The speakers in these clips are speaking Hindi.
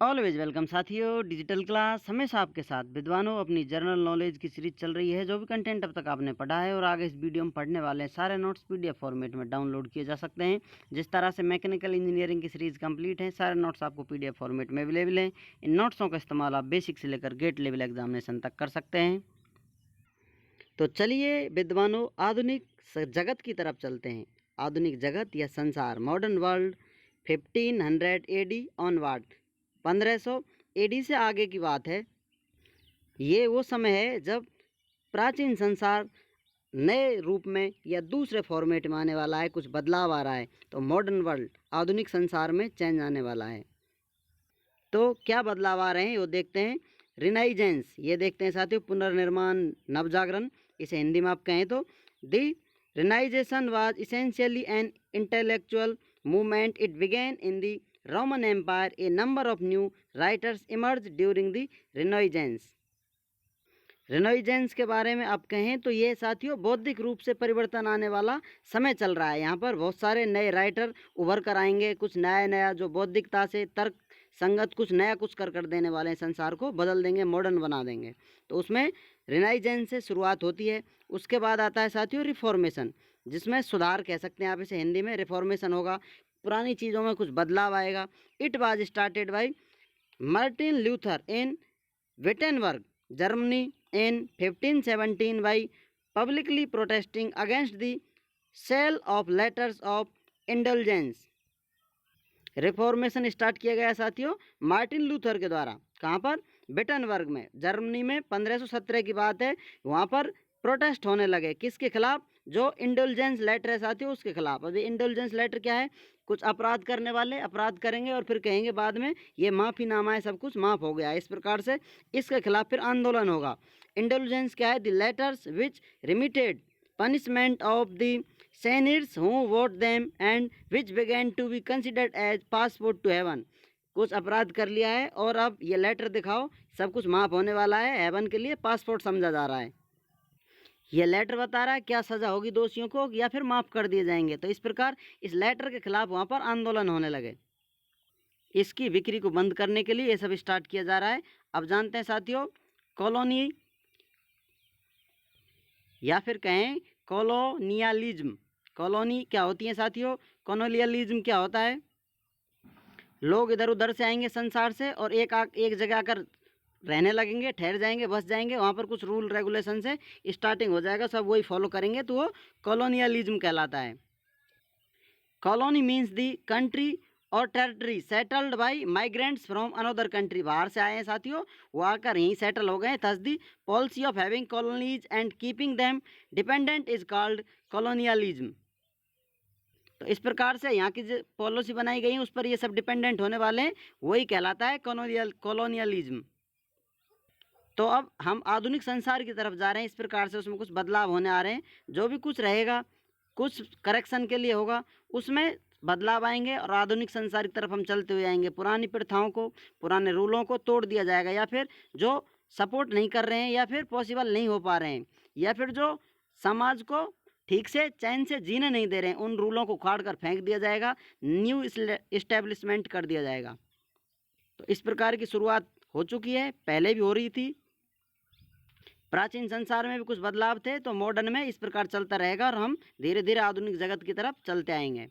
ऑलवेज वेलकम साथियों। डिजिटल क्लास हमेशा आपके साथ। विद्वानों, अपनी जनरल नॉलेज की सीरीज चल रही है। जो भी कंटेंट अब तक आपने पढ़ा है और आगे इस वीडियो में पढ़ने वाले हैं, सारे नोट्स पीडीएफ फॉर्मेट में डाउनलोड किए जा सकते हैं। जिस तरह से मैकेनिकल इंजीनियरिंग की सीरीज कंप्लीट है, सारे नोट्स आपको पीडीएफ फॉर्मेट में अवेलेबल हैं। इन नोट्सों का इस्तेमाल आप बेसिक से लेकर गेट लेवल एग्जामिनेशन तक कर सकते हैं। तो चलिए विद्वानों, आधुनिक जगत की तरफ चलते हैं। आधुनिक जगत या संसार, modern world 1500 AD onward, 1500 AD से आगे की बात है। ये वो समय है जब प्राचीन संसार नए रूप में या दूसरे फॉर्मेट में आने वाला है, कुछ बदलाव आ रहा है। तो मॉडर्न वर्ल्ड, आधुनिक संसार में चेंज आने वाला है। तो क्या बदलाव आ रहे हैं वो देखते हैं। रिनाइजेंस, ये देखते हैं साथियों, पुनर्निर्माण, नवजागरण, इसे हिंदी में आप कहें तो। The renaissance was essentially an intellectual movement. It began in the Roman Empire. A number of new writers emerge during the renaissance. Renaissance के बारे में आप कहें तो ये साथियों बौद्धिक रूप से परिवर्तन आने वाला समय चल रहा है। यहाँ पर बहुत सारे नए राइटर उभर कर आएंगे, कुछ नया जो बौद्धिकता से तर्क संगत कुछ नया कुछ कर देने वाले हैं, संसार को बदल देंगे, मॉडर्न बना देंगे। तो उसमें रिनाइजेंस से शुरुआत होती है। उसके बाद आता है साथियों रिफॉर्मेशन, जिसमें सुधार कह सकते हैं आप इसे हिंदी में। रिफॉर्मेशन होगा, पुरानी चीज़ों में कुछ बदलाव आएगा। It was started by Martin Luther in Wittenberg, Germany in 1517 by publicly protesting against the sale of letters of indulgence। Reformation start किया गया साथियों मार्टिन लूथर के द्वारा। कहाँ पर? विटेनबर्ग में, जर्मनी में। 1517 की बात है। वहाँ पर प्रोटेस्ट होने लगे, किसके खिलाफ? जो इंडल्जेंस लेटर है साथियों, उसके खिलाफ। अभी इंडल्जेंस लेटर क्या है? कुछ अपराध करने वाले अपराध करेंगे और फिर कहेंगे बाद में ये माफ़ीनामा है, सब कुछ माफ़ हो गया है, इस प्रकार से इसके खिलाफ फिर आंदोलन होगा। इंडल्जेंस क्या है? The letters which remitted punishment of the sinners who vote them and which began to be considered as passport to heaven। कुछ अपराध कर लिया है और अब ये लेटर दिखाओ, सब कुछ माफ़ होने वाला है, हेवन के लिए पासपोर्ट समझा जा रहा है। ये लेटर बता रहा है क्या सज़ा होगी दोषियों को, या फिर माफ़ कर दिए जाएंगे। तो इस प्रकार इस लेटर के खिलाफ वहाँ पर आंदोलन होने लगे। इसकी बिक्री को बंद करने के लिए ये सब स्टार्ट किया जा रहा है। अब जानते हैं साथियों कॉलोनी या फिर कहें कॉलोनियलिज्म। कॉलोनी क्या होती है साथियों? कॉलोनियलिज्म क्या होता है? लोग इधर उधर से आएंगे संसार से और एक जगह आकर रहने लगेंगे, ठहर जाएंगे, बस जाएंगे। वहाँ पर कुछ रूल रेगुलेशन से स्टार्टिंग हो जाएगा, सब वही फॉलो करेंगे, तो वो कॉलोनियलिज्म कहलाता है। कॉलोनी मीन्स दी कंट्री और territory settled by migrants from another country. बाहर से आए हैं साथियों, वो आकर यहीं सेटल हो गए। Thus the policy of having colonies and keeping them dependent is called colonialism. तो इस प्रकार से यहाँ की जो पॉलिसी बनाई गई है उस पर ये सब डिपेंडेंट होने वाले हैं, वही कहलाता है कॉलोनियलिज्म। तो अब हम आधुनिक संसार की तरफ जा रहे हैं। इस प्रकार से उसमें कुछ बदलाव होने आ रहे हैं। जो भी कुछ रहेगा कुछ करेक्शन के लिए होगा, उसमें बदलाव आएंगे और आधुनिक संसार की तरफ हम चलते हुए आएंगे। पुरानी प्रथाओं को, पुराने रूलों को तोड़ दिया जाएगा, या फिर जो सपोर्ट नहीं कर रहे हैं या फिर पॉसिबल नहीं हो पा रहे हैं, या फिर जो समाज को ठीक से चैन से जीने नहीं दे रहे हैं, उन रूलों को उखाड़ कर फेंक दिया जाएगा, न्यू इस्टेब्लिशमेंट कर दिया जाएगा। तो इस प्रकार की शुरुआत हो चुकी है, पहले भी हो रही थी। प्राचीन संसार में भी कुछ बदलाव थे, तो मॉडर्न में इस प्रकार चलता रहेगा और हम धीरे धीरे आधुनिक जगत की तरफ चलते आएंगे।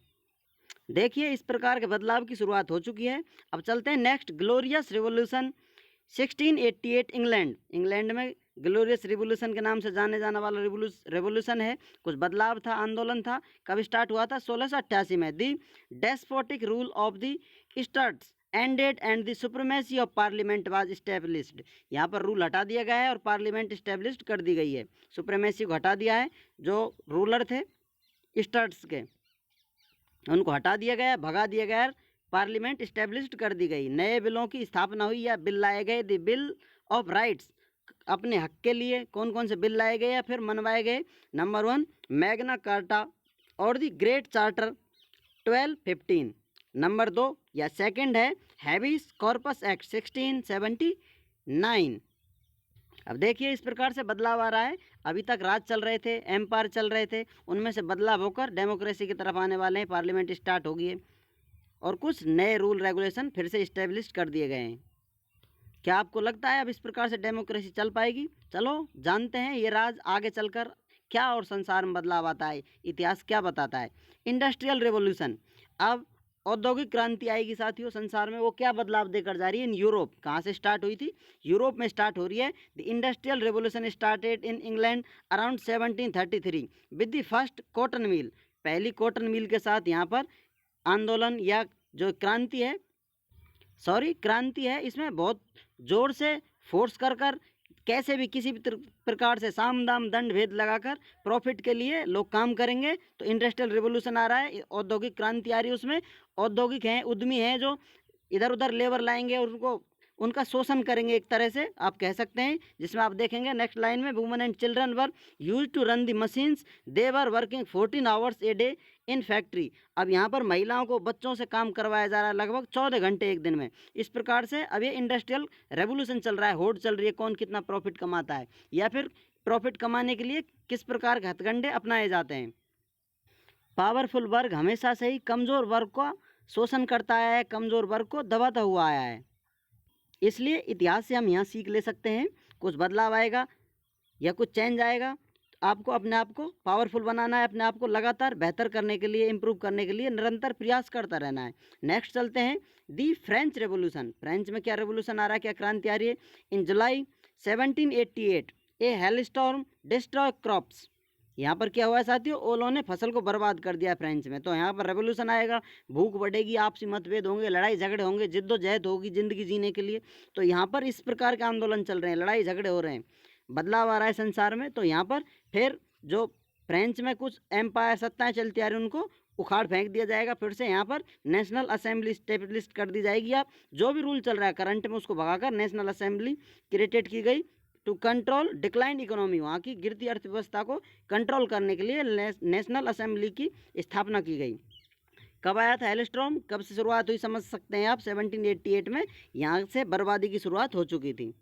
देखिए इस प्रकार के बदलाव की शुरुआत हो चुकी है। अब चलते हैं नेक्स्ट, ग्लोरियस रिवॉल्यूशन 1688 इंग्लैंड में ग्लोरियस रिवॉल्यूशन के नाम से जाने जाने वाला रिवॉल्यूशन है। कुछ बदलाव था, आंदोलन था। कब स्टार्ट हुआ था? 1688 में। The despotic rule of the Stuarts ended and the supremacy of parliament was established. यहाँ पर रूल हटा दिया गया है और पार्लियामेंट स्टैब्लिश्ड कर दी गई है। सुप्रीमेसी को हटा दिया है, जो रूलर थे स्टट्स के उनको हटा दिया गया, भगा दिया गया, पार्लियामेंट इस्टेब्लिश्ड कर दी गई। नए बिलों की स्थापना हुई या बिल लाए गए। द बिल ऑफ राइट्स, अपने हक के लिए कौन कौन से बिल लाए गए या फिर मनवाए गए? नंबर 1 मैग्ना कार्टा और द ग्रेट चार्टर 1215। नंबर 2 या सेकंड है हैबिस कॉर्पस एक्ट 1679। अब देखिए इस प्रकार से बदलाव आ रहा है। अभी तक राज चल रहे थे, एम्पायर चल रहे थे, उनमें से बदलाव होकर डेमोक्रेसी की तरफ आने वाले हैं, पार्लियामेंट स्टार्ट होगी है। और कुछ नए रूल रेगुलेशन फिर से इस्टेब्लिश कर दिए गए हैं। क्या आपको लगता है अब इस प्रकार से डेमोक्रेसी चल पाएगी? चलो जानते हैं ये राज आगे चलकर क्या और संसार में बदलाव आता है, इतिहास क्या बताता है। इंडस्ट्रियल रेवोल्यूशन, अब औद्योगिक क्रांति आएगी साथियों संसार में। वो क्या बदलाव देकर जा रही है? इन यूरोप, कहाँ से स्टार्ट हुई थी? यूरोप में स्टार्ट हो रही है। The industrial revolution started in England around 1733 with the first cotton mill. पहली कॉटन मिल के साथ यहाँ पर आंदोलन या जो क्रांति है, क्रांति है, इसमें बहुत जोर से फोर्स कर कैसे भी किसी भी प्रकार से साम दाम दंड भेद लगाकर प्रॉफिट के लिए लोग काम करेंगे। तो इंडस्ट्रियल रिवोल्यूशन आ रहा है, औद्योगिक क्रांति आ रही है। उसमें औद्योगिक हैं, उद्यमी हैं जो इधर उधर लेबर लाएंगे और उनका शोषण करेंगे एक तरह से आप कह सकते हैं। जिसमें आप देखेंगे नेक्स्ट लाइन में, women and children were used to run the machines, they were working 14 hours a day in factory. अब यहाँ पर महिलाओं को बच्चों से काम करवाया जा रहा है लगभग 14 घंटे एक दिन में। इस प्रकार से अब ये इंडस्ट्रियल रेवोल्यूशन चल रहा है, होड़ चल रही है, कौन कितना प्रॉफिट कमाता है या फिर प्रॉफिट कमाने के लिए किस प्रकार के हथकंडे अपनाए जाते हैं। पावरफुल वर्ग हमेशा से ही कमज़ोर वर्ग का शोषण करता आया है, कमज़ोर वर्ग को दबाता हुआ आया है। इसलिए इतिहास से हम यहाँ सीख ले सकते हैं, कुछ बदलाव आएगा या कुछ चेंज आएगा। आपको अपने आप को पावरफुल बनाना है, अपने आप को लगातार बेहतर करने के लिए, इम्प्रूव करने के लिए निरंतर प्रयास करता रहना है। नेक्स्ट चलते हैं, दी फ्रेंच रेवोल्यूशन। फ्रेंच में क्या रेवोल्यूशन आ रहा है, क्या क्रांति आ रही है? इन जुलाई 1788 ए हेलस्टॉर्म डिस्ट्रॉय क्रॉप्स। यहाँ पर क्या हुआ है साथियों? ओलों ने फसल को बर्बाद कर दिया फ्रेंच में। तो यहाँ पर रेवोल्यूशन आएगा, भूख बढ़ेगी, आपसी मतभेद होंगे, लड़ाई झगड़े होंगे, जिद्दोजहद होगी ज़िंदगी जीने के लिए। तो यहाँ पर इस प्रकार के आंदोलन चल रहे हैं, लड़ाई झगड़े हो रहे हैं, बदलाव आ रहा है संसार में। तो यहाँ पर फिर जो फ्रेंच में कुछ एम्पायर सत्ताएं चलती आ रही उनको उखाड़ फेंक दिया जाएगा। फिर से यहाँ पर नेशनल असेंबली स्टेब्लिश कर दी जाएगी। अब जो भी रूल चल रहा है करंट में उसको भगाकर नेशनल असेंबली क्रिएटेड की गई टू कंट्रोल डिक्लाइन इकोनॉमी। वहाँ की गिरती अर्थव्यवस्था को कंट्रोल करने के लिए नेशनल असेंबली की स्थापना की गई। कब आया था हेलस्टॉर्म, कब से शुरुआत हुई समझ सकते हैं आप? 1788 में यहाँ से बर्बादी की शुरुआत हो चुकी थी।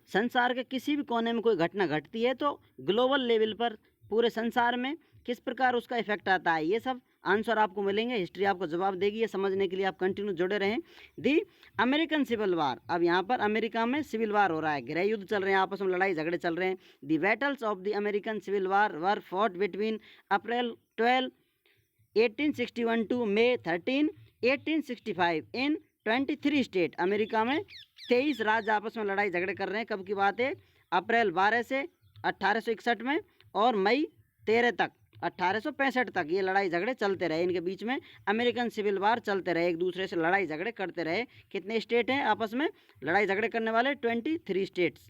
संसार के किसी भी कोने में कोई घटना घटती है तो ग्लोबल लेवल पर पूरे संसार में किस प्रकार उसका इफेक्ट आता है, ये सब आंसर आपको मिलेंगे, हिस्ट्री आपको जवाब देगी। ये समझने के लिए आप कंटिन्यू जुड़े रहें। दी अमेरिकन सिविल वार, अब यहाँ पर अमेरिका में सिविल वार हो रहा है, गृह युद्ध चल रहे हैं, आपस में लड़ाई झगड़े चल रहे हैं। The battles of the American Civil War were fought between April 12 1861 to May 13 1865 in 23 state. America में 23 राज्य आपस में लड़ाई झगड़े कर रहे हैं। कब की बात है? अप्रैल 12 से 1861 में और मई 13 तक 1865 तक ये लड़ाई झगड़े चलते रहे। इनके बीच में अमेरिकन सिविल वार चलते रहे, एक दूसरे से लड़ाई झगड़े करते रहे। कितने स्टेट हैं आपस में लड़ाई झगड़े करने वाले? 23 स्टेट्स।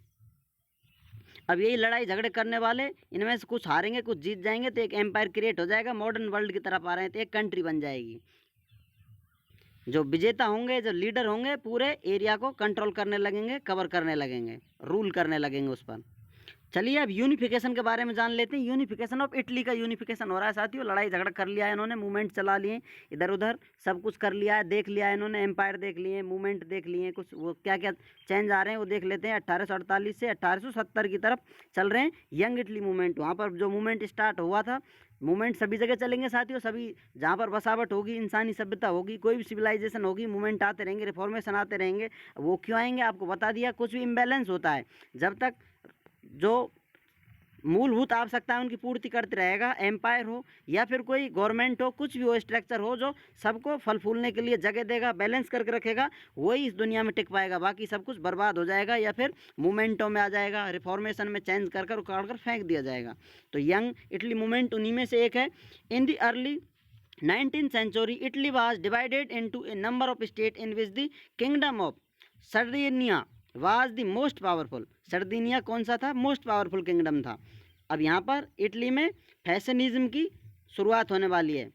अब यही लड़ाई झगड़े करने वाले, इनमें से कुछ हारेंगे कुछ जीत जाएंगे, तो एक एम्पायर क्रिएट हो जाएगा। मॉडर्न वर्ल्ड की तरफ आ रहे हैं तो एक कंट्री बन जाएगी। जो विजेता होंगे, जो लीडर होंगे, पूरे एरिया को कंट्रोल करने लगेंगे, कवर करने लगेंगे, रूल करने लगेंगे उस पर। चलिए अब यूनिफिकेशन के बारे में जान लेते हैं। यूनिफिकेशन ऑफ इटली का यूनिफिकेशन हो रहा है साथियों। लड़ाई झगड़ा कर लिया है इन्होंने, मूवमेंट चला लिए, इधर उधर सब कुछ कर लिया है, देख लिया है इन्होंने, एम्पायर देख लिए, मूवमेंट देख लिए, कुछ वो क्या क्या चेंज आ रहे हैं वो देख लेते हैं। 1848 से 1870 की तरफ चल रहे हैं यंग इटली मूवमेंट। वहाँ पर जो मूवमेंट स्टार्ट हुआ था, मूवमेंट सभी जगह चलेंगे साथियों, सभी जहाँ पर बसावट होगी, इंसानी सभ्यता होगी, कोई भी सिविलाइजेशन होगी, मूवमेंट आते रहेंगे, रिफॉर्मेशन आते रहेंगे। वो क्यों आएंगे आपको बता दिया। कुछ भी इम्बैलेंस होता है, जब तक जो मूलभूत आवश्यकता है उनकी पूर्ति करते रहेगा, एम्पायर हो या फिर कोई गवर्नमेंट हो, कुछ भी हो, स्ट्रक्चर हो जो सबको फल फूलने के लिए जगह देगा, बैलेंस करके रखेगा, वही इस दुनिया में टिक पाएगा। बाकी सब कुछ बर्बाद हो जाएगा या फिर मूवमेंटों में आ जाएगा, रिफॉर्मेशन में चेंज कर उखाड़ कर फेंक दिया जाएगा। तो यंग इटली मूवमेंट उन्हीं में से एक है। In the early 19th century Italy was divided into A number of state in which the kingdom of सर्दिनिया was the most powerful. सर्दिनिया कौन सा था? मोस्ट पावरफुल किंगडम था। अब यहाँ पर इटली में फैशनिज्म की शुरुआत होने वाली है।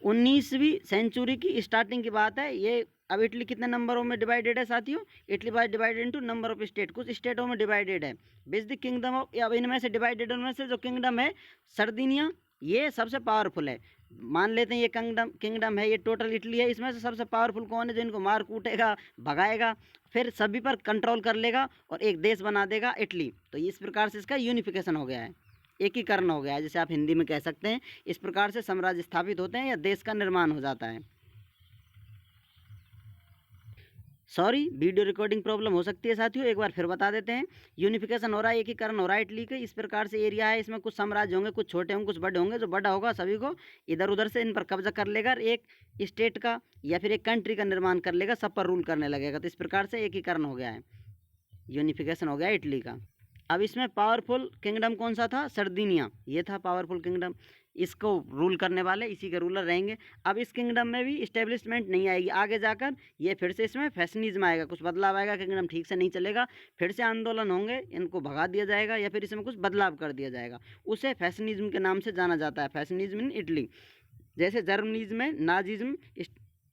19वीं सेंचुरी की स्टार्टिंग की बात है ये। अब इटली कितने नंबरों में डिवाइडेड है साथियों? Italy was divided into number of state, कुछ स्टेटों में डिवाइडेड है। विच द किंगडम ऑफ, अब इनमें से डिवाइडेड, उनमें से जो किंगडम है सर्दिनिया, ये सबसे पावरफुल है। मान लेते हैं ये किंगडम है, ये टोटल इटली है, इसमें से सबसे पावरफुल कौन है? जो इनको मार कूटेगा, भगाएगा, फिर सभी पर कंट्रोल कर लेगा और एक देश बना देगा, इटली। तो इस प्रकार से इसका यूनिफिकेशन हो गया है। एकीकरण हो गया है, जैसे आप हिंदी में कह सकते हैं। इस प्रकार से साम्राज्य स्थापित होते हैं या देश का निर्माण हो जाता है। सॉरी, वीडियो रिकॉर्डिंग प्रॉब्लम हो सकती है साथियों, एक बार फिर बता देते हैं। यूनिफिकेशन हो रहा है, एकीकरण हो रहा है इटली के। इस प्रकार से एरिया है, इसमें कुछ साम्राज्य होंगे, कुछ छोटे होंगे, कुछ बड़े होंगे। जो बड़ा होगा सभी को इधर उधर से इन पर कब्जा कर लेगा, एक स्टेट का या फिर एक कंट्री का निर्माण कर लेगा, सब पर रूल करने लगेगा। तो इस प्रकार से एकीकरण हो गया है, यूनिफिकेशन हो गया इटली का। अब इसमें पावरफुल किंगडम कौन सा था? सर्दिनिया, ये था पावरफुल किंगडम। इसको रूल करने वाले इसी के रूलर रहेंगे। अब इस किंगडम में भी इस्टेब्लिशमेंट नहीं आएगी, आगे जाकर ये फिर से इसमें फैशनिज्म आएगा, कुछ बदलाव आएगा, किंगडम ठीक से नहीं चलेगा, फिर से आंदोलन होंगे, इनको भगा दिया जाएगा या फिर इसमें कुछ बदलाव कर दिया जाएगा। उसे फैशनिज्म के नाम से जाना जाता है, फैशनिज्म इन इटली। जैसे जर्मनीज में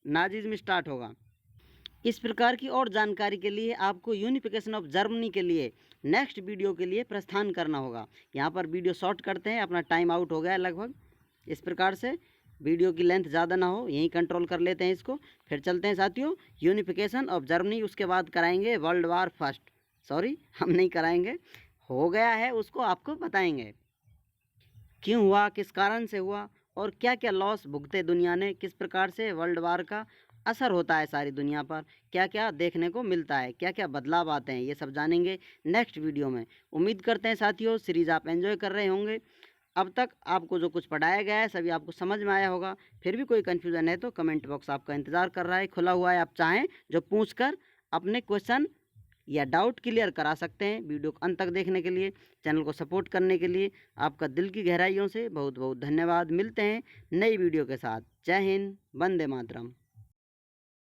नाजिज्म स्टार्ट होगा। इस प्रकार की और जानकारी के लिए आपको यूनिफिकेशन ऑफ जर्मनी के लिए नेक्स्ट वीडियो के लिए प्रस्थान करना होगा। यहाँ पर वीडियो शॉर्ट करते हैं, अपना टाइम आउट हो गया है लगभग। इस प्रकार से वीडियो की लेंथ ज़्यादा ना हो, यहीं कंट्रोल कर लेते हैं इसको। फिर चलते हैं साथियों, यूनिफिकेशन ऑफ जर्मनी, उसके बाद कराएंगे वर्ल्ड वार फर्स्ट। सॉरी, हम नहीं कराएंगे, हो गया है, उसको आपको बताएंगे क्यों हुआ, किस कारण से हुआ और क्या क्या लॉस भुगते दुनिया ने, किस प्रकार से वर्ल्ड वार का असर होता है सारी दुनिया पर, क्या क्या देखने को मिलता है, क्या क्या बदलाव आते हैं, ये सब जानेंगे नेक्स्ट वीडियो में। उम्मीद करते हैं साथियों सीरीज़ आप एंजॉय कर रहे होंगे। अब तक आपको जो कुछ पढ़ाया गया है सभी आपको समझ में आया होगा। फिर भी कोई कन्फ्यूज़न है तो कमेंट बॉक्स आपका इंतज़ार कर रहा है, खुला हुआ है। आप चाहें जो पूछकर अपने क्वेश्चन या डाउट क्लियर करा सकते हैं। वीडियो को अंत तक देखने के लिए, चैनल को सपोर्ट करने के लिए आपका दिल की गहराइयों से बहुत बहुत धन्यवाद। मिलते हैं नई वीडियो के साथ। जय हिंद, वंदे मातरम।